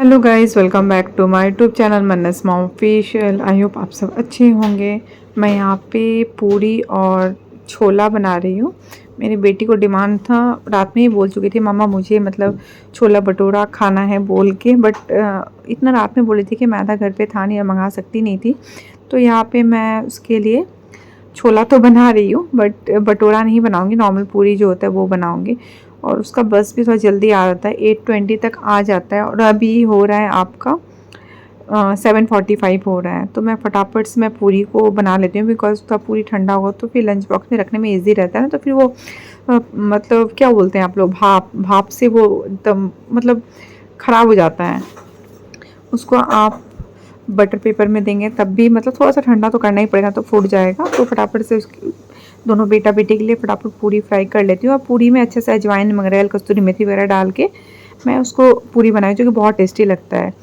Hello guys, welcome back to my YouTube channel मन्नस mom official. I hope आप सब अच्छे होंगे। मैं यहाँ पे पूरी और छोला बना रही हूँ। मेरी बेटी को डिमांड था, रात में ही बोल चुकी थी मम्मा मुझे मतलब छोला भटूरा खाना है बोल के, बट इतना रात में बोली थी कि मैदा घर पे था नहीं और मंगा सकती नहीं थी। तो यहाँ पे मैं उसके लिए छोला तो बना रही हूँ, बट भटूरा नहीं बनाऊँगी, नॉर्मल पूरी जो होता है वो बनाऊँगी। और उसका बस भी थोड़ा जल्दी आ जाता है, 8:20 तक आ जाता है और अभी हो रहा है आपका 7:45 हो रहा है। तो मैं फटाफट से मैं पूरी को बना लेती हूँ, बिकॉज थोड़ा पूरी ठंडा होगा तो फिर लंच बॉक्स में रखने में ईजी रहता है ना। तो फिर वो मतलब क्या बोलते हैं आप लोग, भाप भाप से वो एकदम मतलब ख़राब हो जाता है। उसको आप बटर पेपर में देंगे तब भी मतलब थोड़ा सा ठंडा तो करना ही पड़ेगा, तो फूट जाएगा। तो फटाफट से उसकी दोनों बेटा बेटी के लिए फटाफट पूरी फ्राई कर लेती हूँ। और पूरी में अच्छे से अजवाइन, मंगरेल, कस्तूरी मेथी वगैरह डाल के मैं उसको पूरी बनाई, जो कि बहुत टेस्टी लगता है।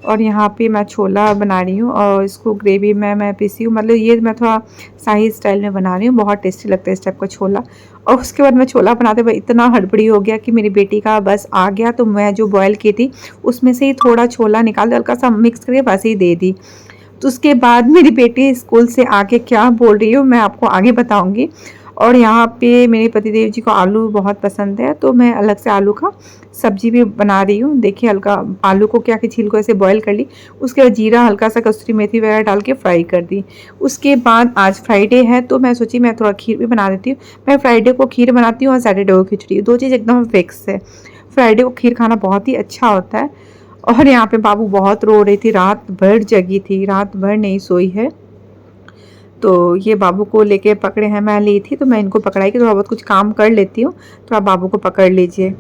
और यहाँ पे मैं छोला बना रही हूँ और इसको ग्रेवी में मैं पीसी हूँ, मतलब ये मैं थोड़ा शाही स्टाइल में बना रही हूँ। बहुत टेस्टी लगता है इस टाइप का छोला। और उसके बाद मैं छोला बनाते हुए इतना हड़बड़ी हो गया कि मेरी बेटी का बस आ गया, तो मैं जो बॉयल की थी उसमें से ही थोड़ा छोला निकाल हल्का सा मिक्स करके बस ही दे दी। तो उसके बाद मेरी बेटी स्कूल से आके क्या बोल रही हूँ मैं आपको आगे बताऊँगी। और यहाँ पे मेरे पतिदेव जी को आलू बहुत पसंद है, तो मैं अलग से आलू का सब्जी भी बना रही हूँ। देखिए, हल्का आलू को क्या कि छील को ऐसे बॉईल कर ली, उसके बाद जीरा, हल्का सा कसूरी मेथी वगैरह डाल के फ्राई कर दी। उसके बाद आज फ्राइडे है तो मैं सोची मैं थोड़ा खीर भी बना देती हूँ। मैं फ्राइडे को खीर बनाती हूँ और सैटरडे को खिचड़ी, दो चीज़ एकदम फिक्स है। फ्राइडे को खीर खाना बहुत ही अच्छा होता है। और यहाँ पे बाबू बहुत रो रही थी, रात भर जगी थी, रात भर नहीं सोई है। तो ये बाबू को लेके पकड़े हैं, मैं ली थी तो मैं इनको पकड़ाई कि थोड़ा बहुत कुछ काम कर लेती हूँ, तो आप बाबू को पकड़ लीजिए।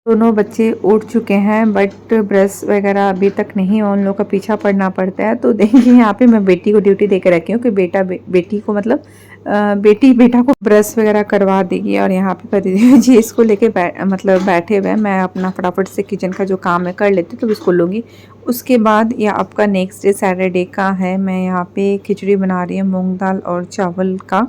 दोनों बच्चे उठ चुके हैं, बट ब्रश वगैरह अभी तक नहीं, उन लोगों का पीछा पड़ना पड़ता है। तो देखिए यहाँ पे मैं बेटी को ड्यूटी दे के रखी हूँ कि बेटी को मतलब बेटी बेटा को ब्रश वगैरह करवा देगी। और यहाँ पे पति जी इसको लेके मतलब बैठे हुए हैं। मैं अपना फटाफट से किचन का जो काम है कर लेती हूँ, तो इसको लूँगी। उसके बाद यह आपका नेक्स्ट डे सैटरडे का है। मैं यहाँ पे खिचड़ी बना रही हूँ मूँग दाल और चावल का।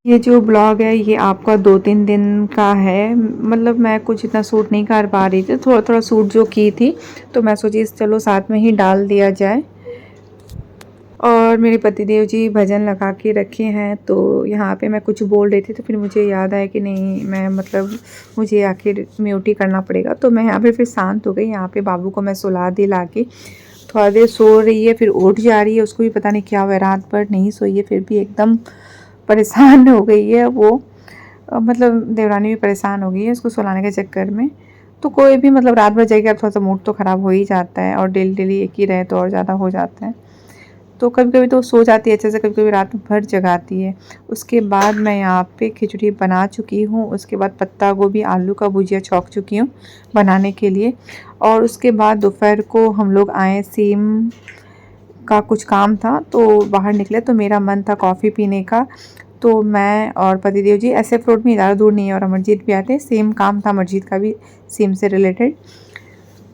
ये जो ब्लॉग है ये आपका 2-3 दिन का है, मतलब मैं कुछ इतना शूट नहीं कर पा रही थी, थोड़ा थोड़ा शूट जो की थी, तो मैं सोची चलो साथ में ही डाल दिया जाए। और मेरे पतिदेव जी भजन लगा के रखे हैं, तो यहाँ पे मैं कुछ बोल रही थी तो फिर मुझे याद आया कि नहीं, मैं मतलब मुझे आखिर म्यूट ही करना पड़ेगा। तो मैं यहाँ पे फिर शांत हो गई। यहाँ पे बाबू को मैं सुला दिला के थोड़ा देर सो रही है, फिर उठ जा रही है, उसको भी पता नहीं क्या हुआ, रात भर नहीं सोई है, फिर भी एकदम परेशान हो गई है वो। मतलब देवरानी भी परेशान हो गई है उसको सुलाने के चक्कर में। तो कोई भी मतलब रात भर जाएगा, थोड़ा सा मूड तो ख़राब हो ही जाता है, और डेली डेली एक ही रहे तो और ज़्यादा हो जाता है। तो कभी कभी तो सो जाती है अच्छे से, कभी कभी रात भर जगाती है। उसके बाद मैं यहाँ पे खिचड़ी बना चुकी हूँ। उसके बाद पत्ता गोभी आलू का भुजिया छौंक चुकी हूँ बनाने के लिए। और उसके बाद दोपहर को हम लोग आए, सेम का कुछ काम था तो बाहर निकले, तो मेरा मन था कॉफ़ी पीने का। तो मैं और पतिदेव जी ऐसे फ्रूट में ज़्यादा दूर नहीं है, और अमरजीत भी आते, सेम काम था अमरजीत का भी, सेम से रिलेटेड।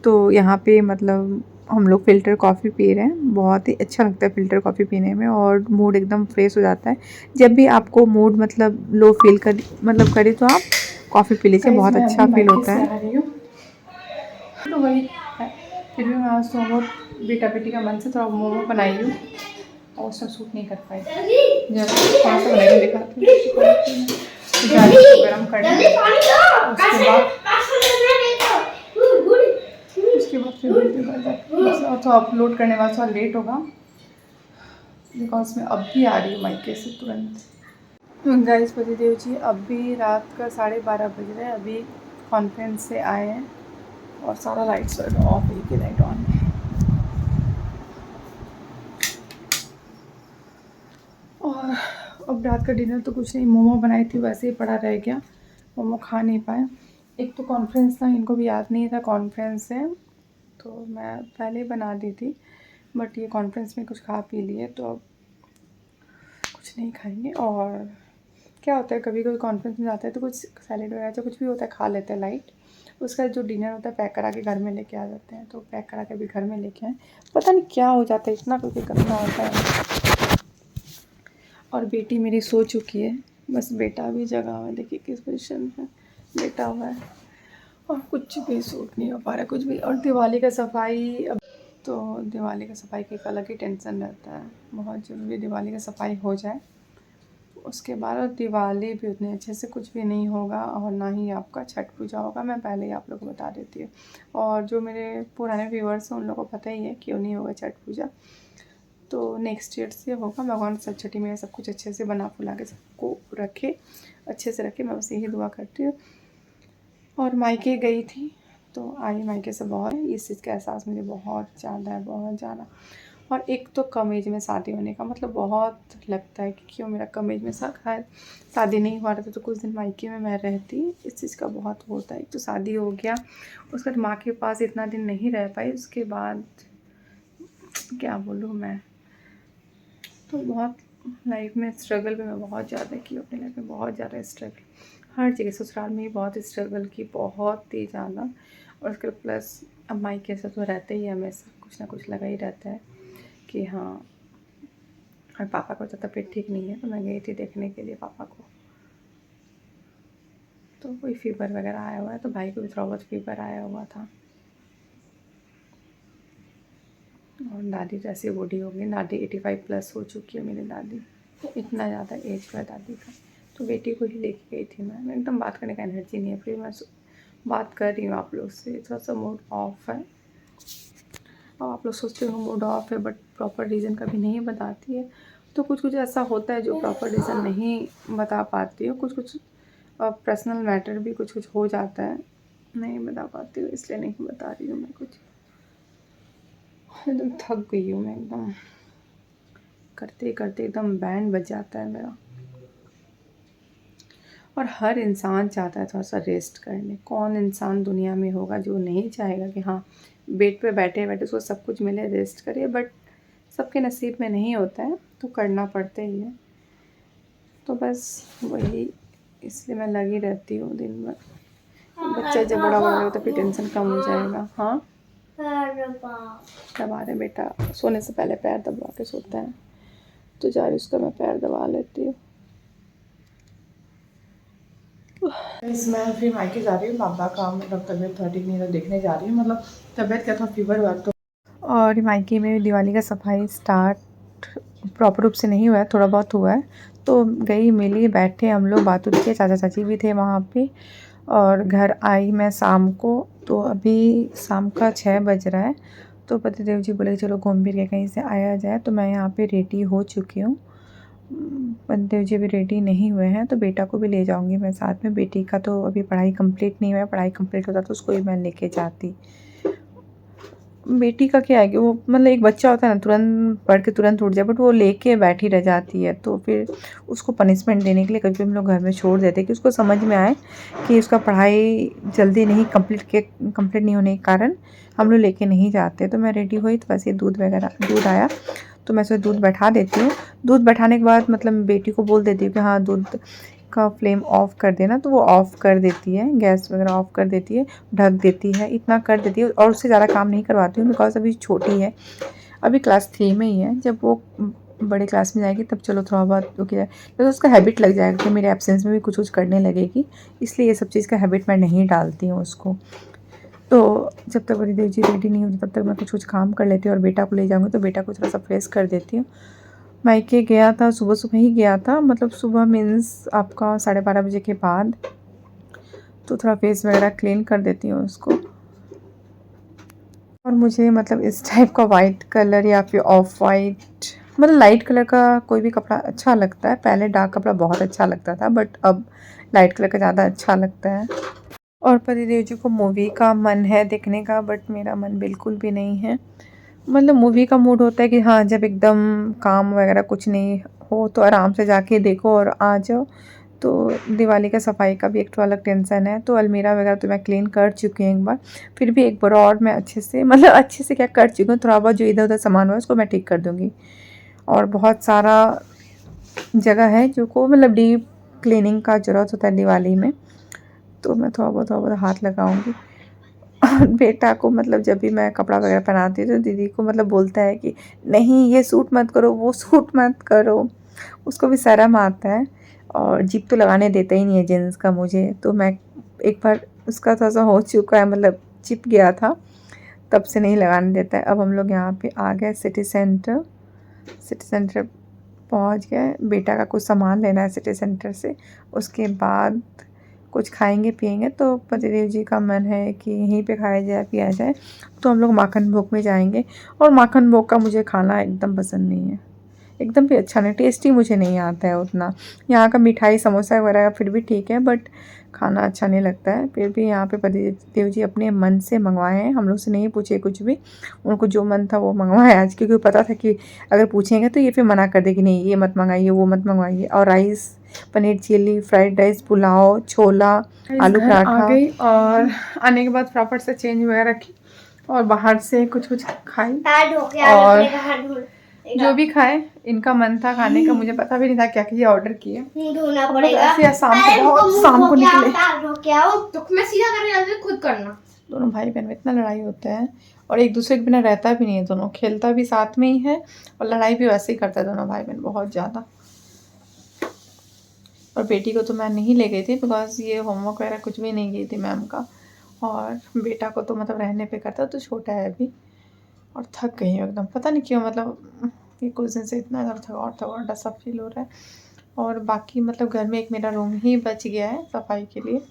तो यहाँ पे मतलब हम लोग फ़िल्टर कॉफ़ी पी रहे हैं। बहुत ही अच्छा लगता है फ़िल्टर कॉफ़ी पीने में, और मूड एकदम फ्रेश हो जाता है। जब भी आपको मूड मतलब लो फील कर मतलब करे तो आप कॉफ़ी पी लीजिए, बहुत अच्छा फील होता है। तो वही है। फिर भी मैं आज तो बहुत बेटा बेटी का मन से थोड़ा मोमो बनाई हूँ, और उसमें सूट नहीं कर पाई। जब थोड़ा सा बना के दिखाती हूँ, गाड़ी को गर्म करना, उसके बाद फिर बस, और तो अपलोड करने वाला थोड़ा लेट होगा, बिकॉज मैं अब भी आ रही हूँ मायके से तुरंत। गाइस, पतिदेव जी अभी रात का 12:30 बज रहे हैं, अभी कॉन्फ्रेंस से आए हैं, और सारा लाइट्स ऑफ है, कि लाइट ऑन है। और अब रात का डिनर तो कुछ नहीं, मोमो बनाई थी वैसे ही पड़ा रह गया, मोमो खा नहीं पाए। एक तो कॉन्फ्रेंस था, इनको भी याद नहीं था कॉन्फ्रेंस है, तो मैं पहले ही बना दी थी, बट ये कॉन्फ्रेंस में कुछ खा पी लिए, तो अब कुछ नहीं खाएंगे। और क्या होता है, कभी कभी कॉन्फ्रेंस में जाता है तो कुछ सैलेड वगैरह जो कुछ भी होता है खा लेते हैं लाइट। उसका जो डिनर होता है पैक करा के घर में लेके आ जाते हैं, तो पैक करा के भी घर में लेके आए। पता नहीं क्या हो जाता है, इतना कुछ गंदा होता है। और बेटी मेरी सो चुकी है, बस बेटा भी जगा हुआ है, देखिए किस पोजीशन में बेटा हुआ है। और कुछ भी सूट नहीं हो पा रहा है, कुछ भी। और दिवाली का सफाई, अब तो दिवाली का सफाई का एक अलग ही टेंशन रहता है। बहुत ज़रूरी दिवाली का सफाई हो जाए, उसके बाद। और दिवाली भी उतने अच्छे से कुछ भी नहीं होगा, और ना ही आपका छठ पूजा होगा, मैं पहले ही आप लोगों को बता देती हूँ। और जो मेरे पुराने व्यूअर्स हैं उन लोगों को पता ही है क्यों नहीं होगा छठ पूजा। तो नेक्स्ट ईयर से होगा। भगवान सरस्वती में सब कुछ अच्छे से बना फुला के सबको रखे, अच्छे से रखे, मैं बस यही दुआ करती हूँ। और मायके गई थी तो आई मायके से बहुत, इस चीज़ का एहसास मुझे बहुत ज़्यादा है, बहुत ज़्यादा। और एक तो कम एज में शादी होने का मतलब बहुत लगता है कि क्यों मेरा कम एज में खैर शादी नहीं हुआ रहता तो कुछ दिन मायके में मैं रहती, इस चीज़ का बहुत होता है। एक तो शादी हो गया, उसके बाद माँ के पास इतना दिन नहीं रह पाई, उसके बाद क्या बोलूँ मैं, तो बहुत लाइफ में स्ट्रगल भी मैं बहुत ज़्यादा की, अपनी लाइफ में बहुत ज़्यादा स्ट्रगल, हर जगह। ससुराल में ही बहुत स्ट्रगल की, बहुत ही ज़्यादा। और उसके प्लस अब मायके से तो रहते ही हमेशा कुछ ना कुछ लगा ही रहता है कि हाँ। और पापा को तो तबीयत ठीक नहीं है तो मैं गई थी देखने के लिए पापा को, तो कोई फीवर वगैरह आया हुआ है, तो भाई को भी थोड़ा बहुत फीवर आया हुआ था। और दादी तो ऐसी बूढ़ी हो गई, दादी 85 प्लस हो चुकी है मेरी दादी, तो इतना ज़्यादा एज है दादी का। तो बेटी को ही लेके गई थी मैं एकदम बात करने का एनर्जी नहीं है, फिर मैं बात कर रही हूँ आप लोग से, थोड़ा सा मूड ऑफ है। और आप लोग सोचते हो मूड ऑफ है बट प्रॉपर रीज़न कभी नहीं बताती है, तो कुछ कुछ ऐसा होता है जो प्रॉपर रीज़न नहीं बता पाती हो, कुछ कुछ पर्सनल मैटर भी कुछ कुछ हो जाता है, नहीं बता पाती हूँ, इसलिए नहीं बता रही हूँ मैं कुछ। एकदम थक गई हूँ मैं, एकदम करते करते एकदम बैंड बज जाता है मेरा। और हर इंसान चाहता है थोड़ा सा रेस्ट करने, कौन इंसान दुनिया में होगा जो नहीं चाहेगा कि हाँ बेड पे बैठे बैठे उसको सब कुछ मिले, रेस्ट करे, बट सबके नसीब में नहीं होता है, तो करना पड़ता ही है। तो बस वही, इसलिए मैं लगी रहती हूँ दिन भर। बच्चा जब बड़ा हो जाएगा तो फिर टेंशन कम हो जाएगा। हाँ दबा रहे बेटा, सोने से पहले पैर दबा के सोता है, तो जा रही उसका मैं पैर दबा लेती हूँ। मैं फिर मायके जा रही हूँ, पापा का मतलब तबीयत थोड़ा ठीक नहीं है तो देखने जा रही हूँ, मतलब तबीयत क्या था, फीवर हुआ तो। और मायके में दिवाली का सफाई स्टार्ट प्रॉपर रूप से नहीं हुआ है, थोड़ा बहुत हुआ है, तो गई मिली, बैठे हम लोग, बात उठ के, चाचा चाची भी थे वहाँ पे। और घर आई मैं शाम को, तो अभी शाम का 6 बज रहा है, तो पतिदेव जी बोले चलो घूम फिर के कहीं से आया जाए, तो मैं यहाँ पे रेडी हो चुकी हूँ। पतिदेव जी अभी रेडी नहीं हुए हैं, तो बेटा को भी ले जाऊँगी मैं साथ में। बेटी का तो अभी पढ़ाई कंप्लीट नहीं हुआ है, पढ़ाई कंप्लीट होता तो उसको भी मैं लेके जाती। बेटी का क्या है कि वो मतलब एक बच्चा होता है ना, तुरंत पढ़ के तुरंत उठ जाए, बट वो लेके बैठी रह जाती है, तो फिर उसको पनिशमेंट देने के लिए कभी हम लोग घर में छोड़ देते हैं कि उसको समझ में आए कि उसका पढ़ाई जल्दी नहीं कंप्लीट नहीं होने के कारण हम लोग लेके नहीं जाते। तो मैं रेडी हुई तो वैसे दूध आया, तो मैं उसे दूध बैठा देती हूँ। दूध बैठाने के बाद मतलब बेटी को बोल देती हूँ कि हाँ दूध का फ्लेम ऑफ़ कर देना, तो वो ऑफ़ कर देती है, गैस वगैरह ऑफ़ कर देती है, ढक देती है, इतना कर देती है। और उससे ज़्यादा काम नहीं करवाती हूँ बिकॉज़ अभी छोटी है, अभी क्लास 3 में ही है। जब वो बड़े क्लास में जाएगी तब चलो थोड़ा बहुत रुक जाए, तो उसका हैबिट लग जाएगा कि मेरे एब्सेंस में भी कुछ कुछ करने लगेगी, इसलिए ये सब चीज़ का हैबिट मैं नहीं डालती हूँ उसको। तो जब तक पतिदेव जी रेडी नहीं होती तब तक मैं कुछ कुछ काम कर लेती हूँ, और बेटा को ले जाऊँगी तो बेटा को थोड़ा सा फ्रेश कर देती हूँ। मायके गया था, सुबह-सुबह ही गया था, मतलब सुबह मीन्स आपका 12:30 बजे के बाद, तो थोड़ा फेस वगैरह क्लीन कर देती हूँ उसको। और मुझे मतलब इस टाइप का वाइट कलर या फिर ऑफ वाइट, मतलब लाइट कलर का कोई भी कपड़ा अच्छा लगता है। पहले डार्क कपड़ा बहुत अच्छा लगता था, बट अब लाइट कलर का ज़्यादा अच्छा लगता है। और पतिदेव जी को मूवी का मन है देखने का, बट मेरा मन बिल्कुल भी नहीं है। मतलब मूवी का मूड होता है कि हाँ जब एकदम काम वगैरह कुछ नहीं हो तो आराम से जाके देखो और आ जाओ। तो दिवाली का सफाई का भी एक तो अलग टेंशन है, तो अलमीरा वगैरह तो मैं क्लीन कर चुकी हूँ एक बार, फिर भी एक बार और मैं अच्छे से, मतलब अच्छे से क्या कर चुकी हूँ, थोड़ा बहुत जो इधर उधर सामान हुआ उसको मैं ठीक कर दूँगी। और बहुत सारा जगह है जो को मतलब डीप क्लीनिंग का ज़रूरत होता है दिवाली में, तो मैं थोड़ा बहुत हाथ लगाऊँगी। और बेटा को मतलब जब भी मैं कपड़ा वगैरह पहनाती हूँ तो दीदी को मतलब बोलता है कि नहीं ये सूट मत करो, वो सूट मत करो, उसको भी शर्म आता है। और जिप तो लगाने देता ही नहीं है जीन्स का मुझे, तो मैं एक बार उसका थोड़ा सा हो चुका है, मतलब चिप गया था, तब से नहीं लगाने देता है। अब हम लोग यहाँ पे आ गए सिटी सेंटर पहुँच गए। बेटा का कुछ सामान लेना है सिटी सेंटर से, उसके बाद कुछ खाएंगे पिएंगे। तो पतिदेव जी का मन है कि यहीं पे खाया जाए पिया जाए, तो हम लोग माखन भोग में जाएंगे। और माखन भोग का मुझे खाना एकदम पसंद नहीं है, एकदम भी अच्छा नहीं, टेस्टी मुझे नहीं आता है उतना। यहाँ का मिठाई समोसा वगैरह फिर भी ठीक है, बट खाना अच्छा नहीं लगता है। फिर भी यहाँ पे पतिदेव जी अपने मन से मंगवाए हैं, हम लोग से नहीं पूछे कुछ भी, उनको जो मन था वो मंगवाया आज, क्योंकि पता था कि अगर पूछेंगे तो ये फिर मना कर देगी, नहीं ये मत मंगाइए वो मत मंगवाइए। और rice, paneer chilli, fried rice, pulao, छोला, आलू पराठा आ गई। और आने के बाद फटाफट से चेंज वगैरह की और बाहर से कुछ खाई, और जो भी खाए, इनका मन था खाने का, मुझे पता भी नहीं था क्या क्या ऑर्डर किए। शाम को निकले। तो मैं सीधा करके खुद करना। दोनों भाई बहन में इतना लड़ाई होता है और एक दूसरे के बिना रहता भी नहीं है, दोनों खेलता भी साथ में ही है और लड़ाई भी वैसे ही करता है दोनों भाई बहन बहुत ज़्यादा। और बेटी को तो मैं नहीं ले गई थी बिकॉज ये होमवर्क वगैरह कुछ भी नहीं गई थी मैम का, और बेटा को तो मतलब रहने पे करता, तो छोटा है अभी। और थक गई हूँ एकदम, पता नहीं क्यों, मतलब ये कुछ दिन से इतना ज़्यादा थकावट सा फील हो रहा है। और बाकी मतलब घर में एक मेरा रूम ही बच गया है सफाई के लिए,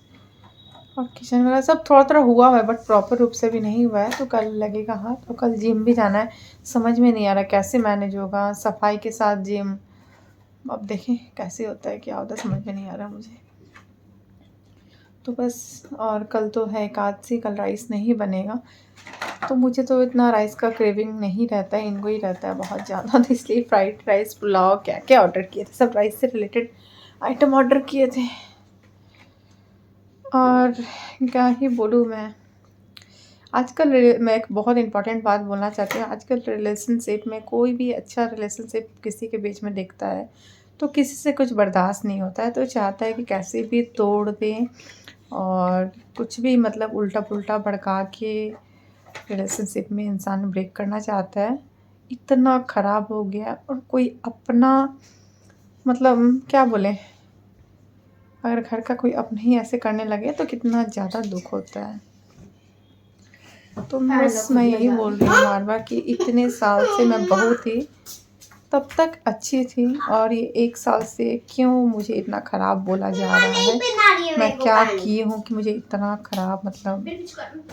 और किचन वगैरह सब थोड़ा थोड़ा हुआ है बट प्रॉपर रूप से भी नहीं हुआ है। तो कल लगेगा हाथ, तो कल जिम भी जाना है, समझ में नहीं आ रहा कैसे मैनेज होगा सफाई के साथ जिम। अब देखें कैसे होता है, क्या होता है, समझ में नहीं आ रहा मुझे तो बस। और कल तो है एकादशी, कल राइस नहीं बनेगा, तो मुझे तो इतना राइस का क्रेविंग नहीं रहता है, इनको ही रहता है बहुत ज़्यादा, तो इसलिए फ्राइड राइस, पुलाव, क्या क्या ऑर्डर किए थे, सब राइस से रिलेटेड आइटम ऑर्डर किए थे। और क्या ही बोलूँ मैं, आजकल मैं एक बहुत इंपॉर्टेंट बात बोलना चाहती हूँ। आजकल रिलेशनशिप में कोई भी अच्छा रिलेशनशिप किसी के बीच में दिखता है तो किसी से कुछ बर्दाश्त नहीं होता है, तो चाहता है कि कैसे भी तोड़ दें और कुछ भी मतलब उल्टा पुल्टा भड़का के रिलेशनशिप में इंसान ब्रेक करना चाहता है। इतना ख़राब हो गया, और कोई अपना मतलब क्या बोले, अगर घर का कोई अपना ही ऐसे करने लगे तो कितना ज़्यादा दुख होता है। तो बस मैं यही बोल रही हूँ बार बार कि इतने साल से मैं बहू थी तब तक अच्छी थी, और ये 1 साल से क्यों मुझे इतना ख़राब बोला जा रहा है, मैं क्या की हूँ कि मुझे इतना ख़राब मतलब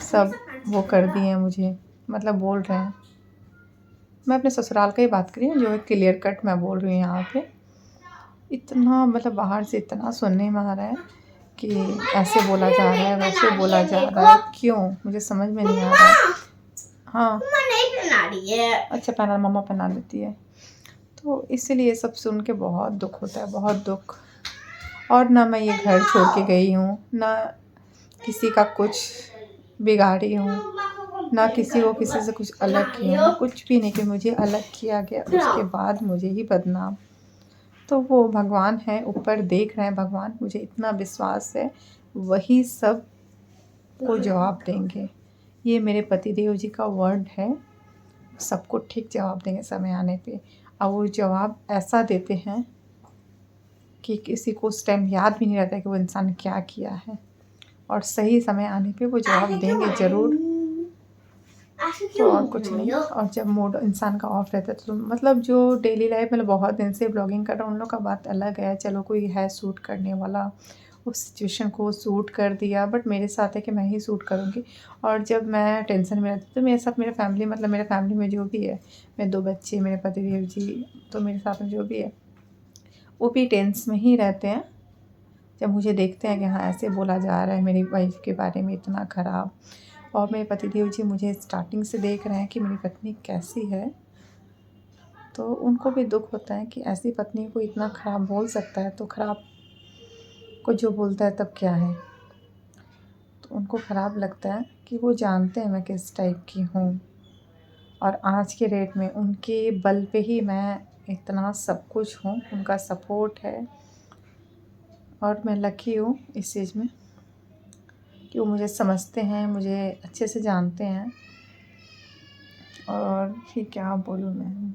सब वो कर दिए हैं मुझे, मतलब बोल रहे हैं। मैं अपने ससुराल का ही बात करी हूँ, जो है क्लियर कट मैं बोल रही हूँ यहाँ पे। इतना मतलब बाहर से इतना सुनने में आ रहा है कि ऐसे बोला जा रहा है, वैसे बोला जा रहा है, क्यों मुझे समझ में नहीं आ रहा है। हाँ नहीं पहना रही है, अच्छा पहना, मम्मा पहना देती है। तो इसीलिए सब सुन के बहुत दुख होता है, बहुत दुख। और ना मैं ये घर छोड़ के गई हूँ, ना किसी का कुछ बिगाड़ी हूँ, ना किसी को किसी से कुछ अलग किया हूँ, कुछ भी नहीं कि मुझे अलग किया गया उसके बाद मुझे ही बदनाम। तो वो भगवान है ऊपर देख रहे हैं, भगवान मुझे इतना विश्वास है वही सब को जवाब देंगे। ये मेरे पतिदेव जी का वर्ड है, सबको ठीक जवाब देंगे समय आने पे। और वो जवाब ऐसा देते हैं कि किसी को उस टाइम याद भी नहीं रहता कि वो इंसान क्या किया है, और सही समय आने पे वो जवाब देंगे ज़रूर। तो और कुछ नहीं। और जब मूड इंसान का ऑफ रहता है तो मतलब जो डेली लाइफ में बहुत दिन से ब्लॉगिंग कर रहा हूँ उन लोग का बात अलग है, चलो कोई है सूट करने वाला, उस सिचुएशन को सूट कर दिया, बट मेरे साथ है कि मैं ही सूट करूँगी। और जब मैं टेंशन में रहती तो मेरे साथ मेरे फैमिली, मतलब मेरे फैमिली में जो भी है, मेरे 2 बच्चे, मेरे पतिदेव जी, तो मेरे साथ में जो भी है वो भी टेंस में ही रहते हैं। जब मुझे देखते हैं कि हाँ ऐसे बोला जा रहा है मेरी वाइफ के बारे में इतना ख़राब, और मेरे पतिदेव जी मुझे स्टार्टिंग से देख रहे हैं कि मेरी पत्नी कैसी है, तो उनको भी दुख होता है कि ऐसी पत्नी को इतना ख़राब बोल सकता है, तो ख़राब को जो बोलता है तब क्या है। तो उनको ख़राब लगता है कि वो जानते हैं मैं किस टाइप की हूँ, और आज के डेट में उनके बल पे ही मैं इतना सब कुछ हूँ, उनका सपोर्ट है। और मैं लकी हूँ इस चीज़ में कि वो मुझे समझते हैं, मुझे अच्छे से जानते हैं। और फिर क्या बोलूँ मैं,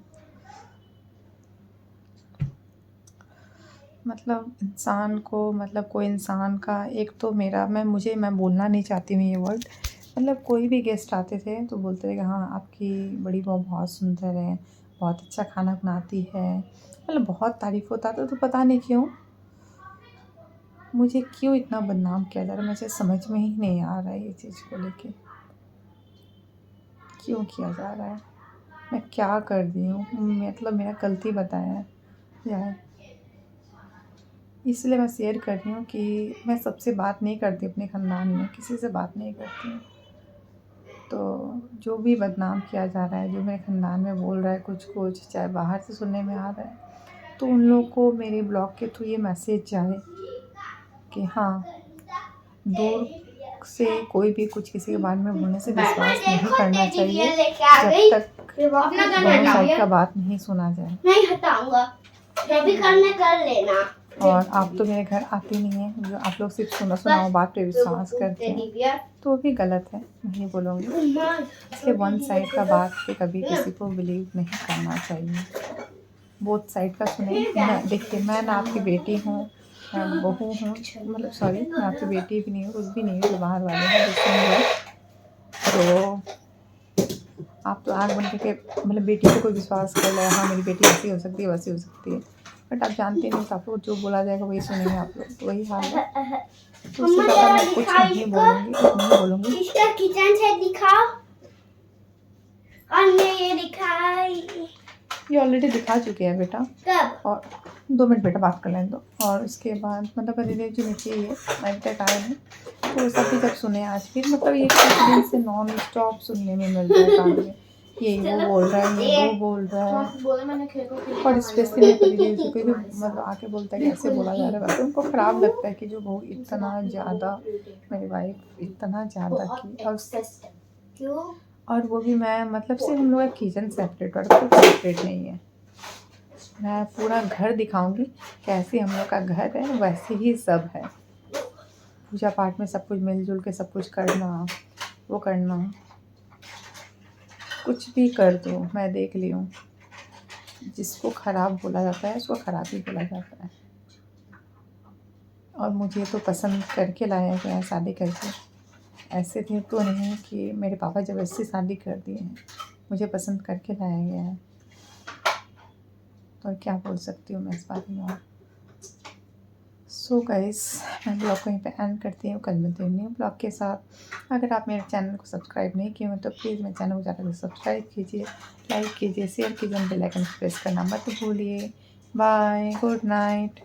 मतलब इंसान को, मतलब कोई इंसान का, एक तो मैं बोलना नहीं चाहती हूँ ये वर्ड, मतलब कोई भी गेस्ट आते थे तो बोलते थे कि हाँ आपकी बड़ी बहू बहुत सुंदर है, बहुत अच्छा खाना बनाती है, मतलब बहुत तारीफ़ होता था। तो पता नहीं क्यों मुझे क्यों इतना बदनाम किया जा रहा है, मुझे समझ में ही नहीं आ रहा है ये चीज़ को लेके क्यों किया जा रहा है। मैं क्या कर दी हूँ, मतलब मेरा गलती बताया जाए, इसलिए मैं शेयर कर रही हूँ कि मैं सबसे बात नहीं करती, अपने ख़ानदान में किसी से बात नहीं करती हूँ। तो जो भी बदनाम किया जा रहा है, जो मेरे ख़ानदान में बोल रहा है कुछ चाहे बाहर से सुनने में आ रहा है, तो उन लोग को मेरे ब्लॉग के थ्रू ये मैसेज जाए कि हाँ, दूर से कोई भी कुछ किसी के बारे में बोलने से विश्वास नहीं करना चाहिए जब तक दोनों साइड का बात नहीं सुना जाए। नहीं हटाऊंगा, जो भी करना कर लेना। और आप तो मेरे घर आते नहीं हैं, जो आप लोग सिर्फ सुनाओ बात पे विश्वास करते हैं, तो वो भी गलत है, नहीं बोलूँगी। इसलिए वन साइड का बात पे कभी किसी को बिलीव नहीं करना चाहिए, बोथ साइड का सुने। देखिए मैं ना आपकी बेटी हूँ, मैं बहू हूँ, मतलब सॉरी मैं आपकी बेटी भी नहीं हूँ, कुछ भी नहीं हूँ, जो बाहर वाले हैं तो आप तो आँख बन के मतलब बेटी पे कोई विश्वास कर ले, हाँ मेरी बेटी ऐसी हो सकती है वैसी हो सकती है, बट आप जानते नहीं, तो आप लोग जो बोला जाएगा वही सुनेंगे आप लोग, तो वही हाल है। तो उससे ज़्यादा मैं कुछ नहीं बोलूँगी। इसका किचन सेट दिखाओ, और ये दिखाई, ये ऑलरेडी दिखा चुके हैं बेटा। कब? और 2 मिनट बेटा बात कर लेने दो। और उसके बाद मतलब धीरे जो नीचे ये अभी तक आए हैं, तो सब भी जब सुने आज फिर मतलब ये कुछ दिन से नॉन स्टॉप सुनने में मिल रहा है कान में, ये वो बोल रहा है, ये वो बोल रहा है। और स्पेशली मेरे जो कोई भी मतलब आके बोलता है कि ऐसे बोला जा रहा है, तो उनको ख़राब लगता है कि जो बहू इतना ज़्यादा, मेरी वाइफ इतना ज़्यादा की, और वो भी मैं मतलब सिर्फ हम लोग का किचन सेपरेट और कुछ सेपरेट नहीं है। मैं पूरा घर दिखाऊंगी, कैसे हम लोग का घर है वैसे ही सब है, पूजा पाठ में सब कुछ मिलजुल के सब कुछ करना, वो करना, कुछ भी कर दो मैं देख ली हूँ। जिसको ख़राब बोला जाता है उसको ख़राब ही बोला जाता है। और मुझे तो पसंद करके लाया गया है शादी करके, ऐसे थे तो नहीं कि मेरे पापा ज़बरदस्ती शादी कर दिए हैं, मुझे पसंद करके लाया गया है। तो क्या बोल सकती हूँ मैं इस बारे में। और सो गाइस मैं ब्लॉग को यहीं पे एंड करती हूँ, कल मिलती हूँ न्यू ब्लॉग के साथ। अगर आप मेरे चैनल को सब्सक्राइब नहीं किए हो तो प्लीज़ मेरे चैनल को जाकर सब्सक्राइब कीजिए, लाइक कीजिए, शेयर कीजिए, बेल आइकन प्रेस करना मत भूलिए। Bye, good night.